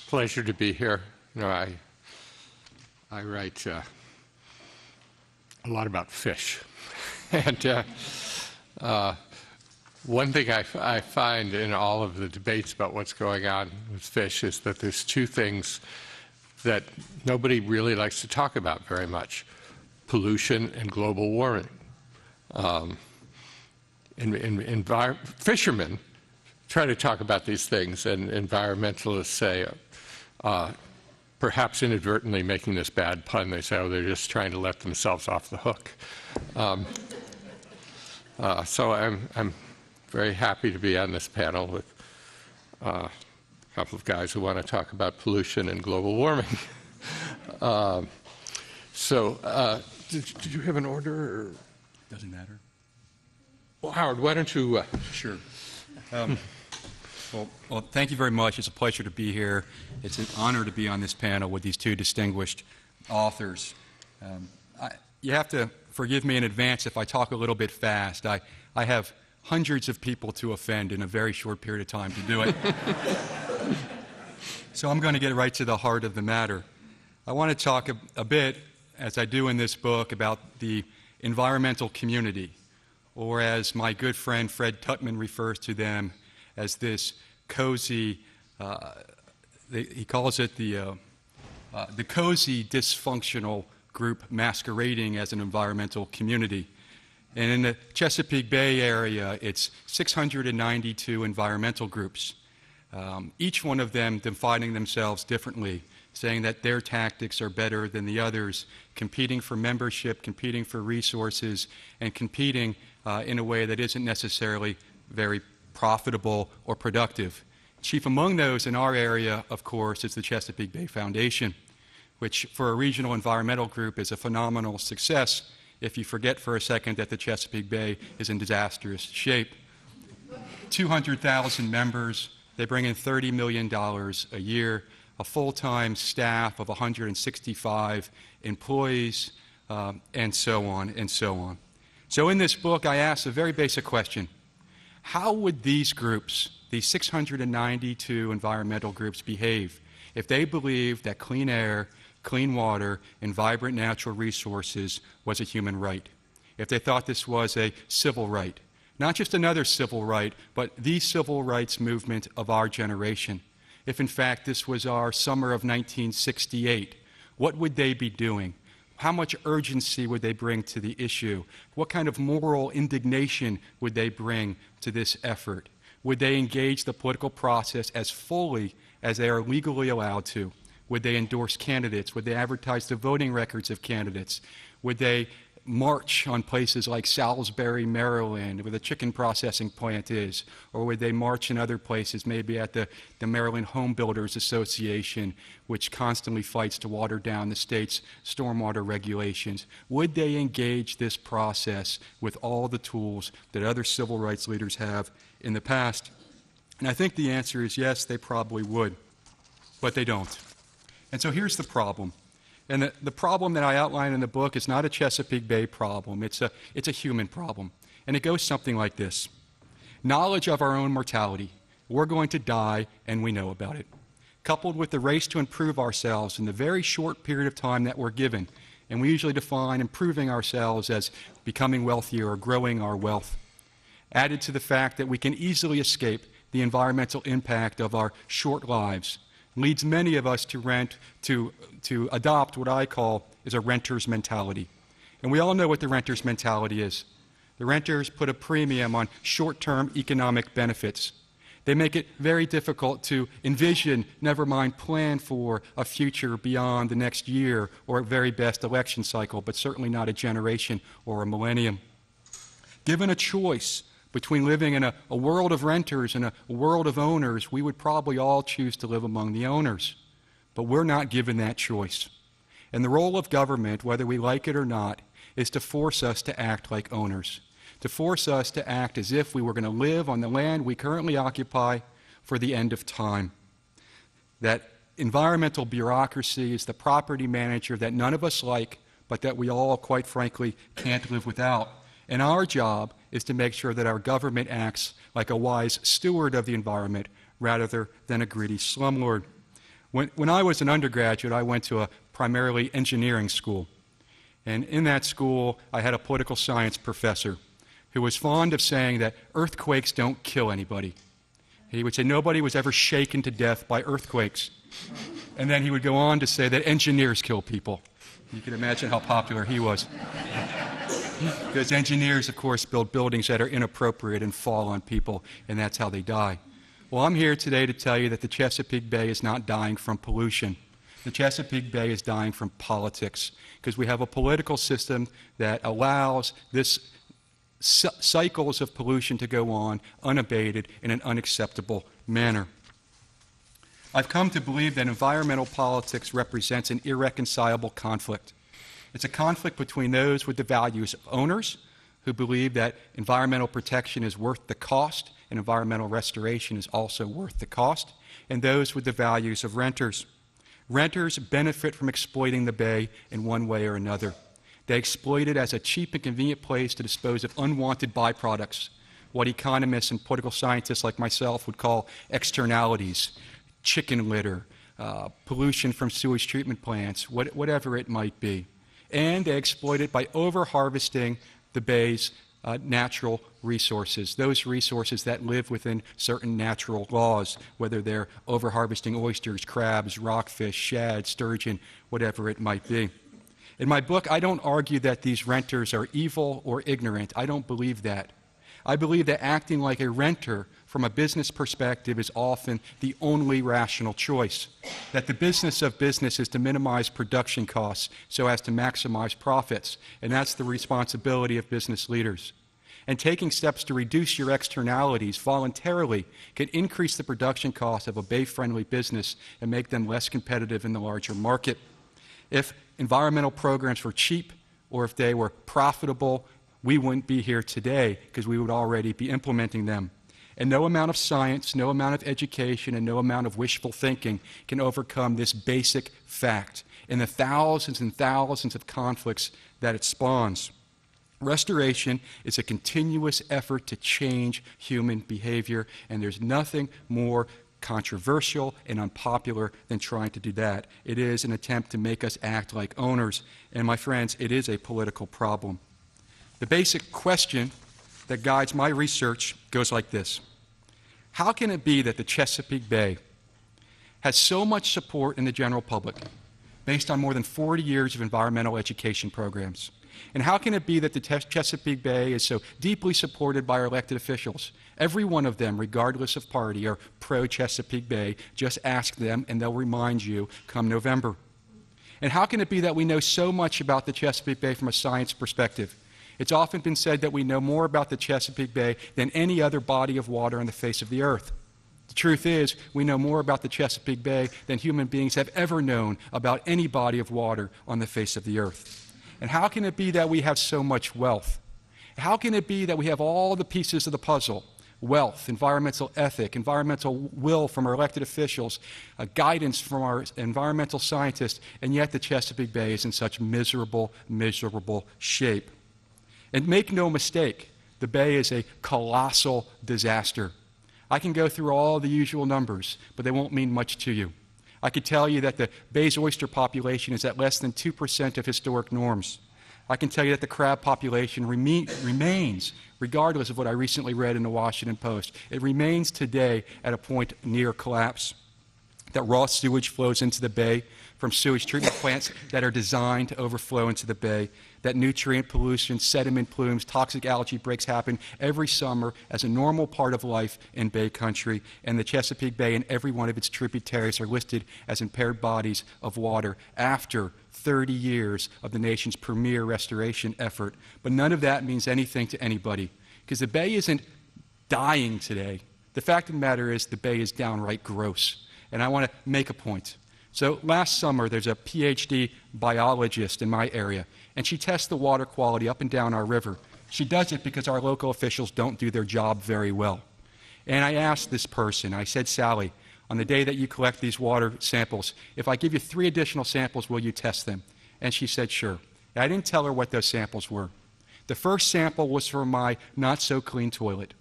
Pleasure to be here. You know, I write a lot about fish, and one thing I find in all of the debates about what's going on with fish is that there's two things that nobody really likes to talk about very much: pollution and global warming. Fishermen try to talk about these things, and environmentalists say, perhaps inadvertently making this bad pun, they say, oh, they're just trying to let themselves off the hook. So I'm very happy to be on this panel with a couple of guys who want to talk about pollution and global warming. Did you have an order? Or? Doesn't matter. Well, Howard, why don't you? Sure. Well, thank you very much. It's a pleasure to be here. It's an honor to be on this panel with these two distinguished authors. You have to forgive me in advance if I talk a little bit fast. I have hundreds of people to offend in a very short period of time to do it. So I'm going to get right to the heart of the matter. I want to talk a bit, as I do in this book, about the environmental community, or as my good friend Fred Tutman refers to them, as this cozy, he calls it the cozy dysfunctional group masquerading as an environmental community. And in the Chesapeake Bay area, it's 692 environmental groups, each one of them defining themselves differently, saying that their tactics are better than the others, competing for membership, competing for resources, and competing in a way that isn't necessarily very profitable or productive. Chief among those in our area, of course, is the Chesapeake Bay Foundation, which for a regional environmental group is a phenomenal success if you forget for a second that the Chesapeake Bay is in disastrous shape. 200,000 members, they bring in $30 million a year, a full-time staff of 165 employees, and so on and so on. So in this book, I ask a very basic question. How would these groups, these 692 environmental groups, behave if they believed that clean air, clean water, and vibrant natural resources was a human right? If they thought this was a civil right? Not just another civil right, but the civil rights movement of our generation. If in fact this was our summer of 1968, what would they be doing? How much urgency would they bring to the issue? What kind of moral indignation would they bring to this effort? Would they engage the political process as fully as they are legally allowed to? Would they endorse candidates? Would they advertise the voting records of candidates? Would they march on places like Salisbury, Maryland, where the chicken processing plant is? Or would they march in other places, maybe at the Maryland Home Builders Association, which constantly fights to water down the state's stormwater regulations? Would they engage this process with all the tools that other civil rights leaders have in the past? And I think the answer is yes, they probably would, but they don't. And so here's the problem. And the problem that I outline in the book is not a Chesapeake Bay problem. It's a human problem. And it goes something like this. Knowledge of our own mortality. We're going to die, and we know about it. Coupled with the race to improve ourselves in the very short period of time that we're given. And we usually define improving ourselves as becoming wealthier or growing our wealth. Added to the fact that we can easily escape the environmental impact of our short lives, leads many of us to adopt what I call is a renter's mentality. And we all know what the renter's mentality is. The renters put a premium on short-term economic benefits. They make it very difficult to envision, never mind plan for, a future beyond the next year or at very best election cycle, but certainly not a generation or a millennium. Given a choice between living in a world of renters and a world of owners, we would probably all choose to live among the owners. But we're not given that choice. And the role of government, whether we like it or not, is to force us to act like owners, to force us to act as if we were going to live on the land we currently occupy for the end of time. That environmental bureaucracy is the property manager that none of us like, but that we all, quite frankly, can't live without. And our job is to make sure that our government acts like a wise steward of the environment rather than a greedy slumlord. When I was an undergraduate, I went to a primarily engineering school. And in that school, I had a political science professor who was fond of saying that earthquakes don't kill anybody. He would say nobody was ever shaken to death by earthquakes. And then he would go on to say that engineers kill people. You can imagine how popular he was. Because engineers, of course, build buildings that are inappropriate and fall on people, and that's how they die. Well, I'm here today to tell you that the Chesapeake Bay is not dying from pollution. The Chesapeake Bay is dying from politics, because we have a political system that allows this cycles of pollution to go on unabated in an unacceptable manner. I've come to believe that environmental politics represents an irreconcilable conflict. It's a conflict between those with the values of owners, who believe that environmental protection is worth the cost and environmental restoration is also worth the cost, and those with the values of renters. Renters benefit from exploiting the bay in one way or another. They exploit it as a cheap and convenient place to dispose of unwanted byproducts, what economists and political scientists like myself would call externalities, chicken litter, pollution from sewage treatment plants, whatever it might be. And they exploit it by over-harvesting the bay's natural resources, those resources that live within certain natural laws, whether they're over-harvesting oysters, crabs, rockfish, shad, sturgeon, whatever it might be. In my book, I don't argue that these renters are evil or ignorant. I don't believe that. I believe that acting like a renter from a business perspective is often the only rational choice, that the business of business is to minimize production costs so as to maximize profits, and that's the responsibility of business leaders. And taking steps to reduce your externalities voluntarily can increase the production cost of a bay-friendly business and make them less competitive in the larger market. If environmental programs were cheap or if they were profitable, we wouldn't be here today because we would already be implementing them. And no amount of science, no amount of education, and no amount of wishful thinking can overcome this basic fact and the thousands and thousands of conflicts that it spawns. Restoration is a continuous effort to change human behavior, and there's nothing more controversial and unpopular than trying to do that. It is an attempt to make us act like owners, and my friends, it is a political problem. The basic question that guides my research goes like this. How can it be that the Chesapeake Bay has so much support in the general public based on more than 40 years of environmental education programs? And how can it be that the Chesapeake Bay is so deeply supported by our elected officials? Every one of them, regardless of party, are pro-Chesapeake Bay. Just ask them and they'll remind you come November. And how can it be that we know so much about the Chesapeake Bay from a science perspective? It's often been said that we know more about the Chesapeake Bay than any other body of water on the face of the earth. The truth is, we know more about the Chesapeake Bay than human beings have ever known about any body of water on the face of the earth. And how can it be that we have so much wealth? How can it be that we have all the pieces of the puzzle? Wealth, environmental ethic, environmental will from our elected officials, guidance from our environmental scientists, and yet the Chesapeake Bay is in such miserable, miserable shape. And make no mistake, the bay is a colossal disaster. I can go through all the usual numbers, but they won't mean much to you. I could tell you that the bay's oyster population is at less than 2% of historic norms. I can tell you that the crab population remains, regardless of what I recently read in the Washington Post, it remains today at a point near collapse. That raw sewage flows into the bay from sewage treatment plants that are designed to overflow into the bay, that nutrient pollution, sediment plumes, toxic algae breaks happen every summer as a normal part of life in Bay Country, and the Chesapeake Bay and every one of its tributaries are listed as impaired bodies of water after 30 years of the nation's premier restoration effort. But none of that means anything to anybody, because the bay isn't dying today. The fact of the matter is the bay is downright gross, and I want to make a point. So last summer, there's a PhD biologist in my area, and she tests the water quality up and down our river. She does it because our local officials don't do their job very well. And I asked this person, I said, Sally, on the day that you collect these water samples, if I give you 3 additional samples, will you test them? And she said, sure. And I didn't tell her what those samples were. The first sample was from my not-so-clean toilet.